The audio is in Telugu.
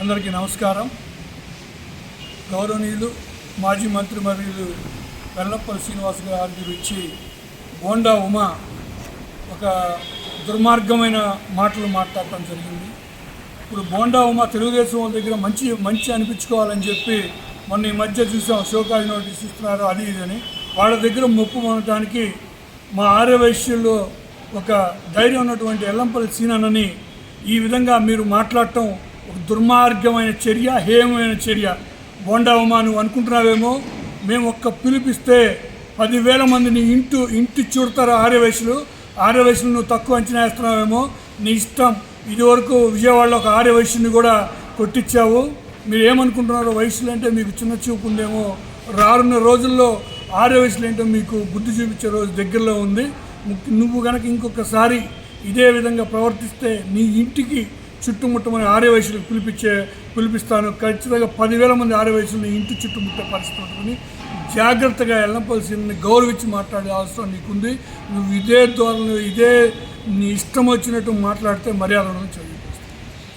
అందరికీ నమస్కారం. గౌరవనీయులు మాజీ మంత్రి మరియు వెల్లపల్లి శ్రీనివాస్ గారి గురించి బోండా ఉమా ఒక దుర్మార్గమైన మాటలు మాట్లాడటం జరిగింది. ఇప్పుడు బోండా ఉమా తెలుగుదేశం వాళ్ళ దగ్గర మంచి అనిపించుకోవాలని చెప్పి మొన్న ఈ మధ్య చూసాం, షోకాజ్ నోటీస్ ఇస్తున్నారు అది ఇదని. వాళ్ళ దగ్గర మొప్పు మొనటానికి మా ఆర్యవైశ్యుల్లో ఒక ధైర్యం ఉన్నటువంటి ఎల్లంపల్లి సీనన్నని ఈ విధంగా మీరు మాట్లాడటం ఒక దుర్మార్గమైన చర్య, హేయమైన చర్య. బోండా ఉమా, నువ్వు అనుకుంటున్నావేమో మేము ఒక్క పిలిపిస్తే 10,000 మందిని ఇంటి చూడతారు ఆర్యవైశ్యులు నువ్వు తక్కువ అంచనా వేస్తున్నావేమో, నీ ఇష్టం. ఇదివరకు విజయవాడలో ఒక ఆర్యవైశ్యుని కూడా కొట్టించావు. మీరు ఏమనుకుంటున్నారో, వయసులు అంటే మీకు చిన్న చూపు ఉందేమో. రానున్న రోజుల్లో ఆర్యవైశ్యులు ఏంటో మీకు బుద్ధి చూపించే రోజు దగ్గరలో ఉంది. నువ్వు కనుక ఇంకొకసారి ఇదే విధంగా ప్రవర్తిస్తే నీ ఇంటికి చుట్టుముట్టమని ఆర్యవైశ్యులకు పిలిపిస్తాను. ఖచ్చితంగా 10,000 మంది ఆర్యవైశ్యులను ఇంటి చుట్టుముట్టే పరిస్థితి ఉంటుంది. జాగ్రత్తగా ఎల్లంపల్లిని గౌరవించి మాట్లాడే అవసరం నీకుంది. నువ్వు ఇదే ధోరణి, నీ ఇష్టం వచ్చినట్టు మాట్లాడితే మర్యాద ఉండదు.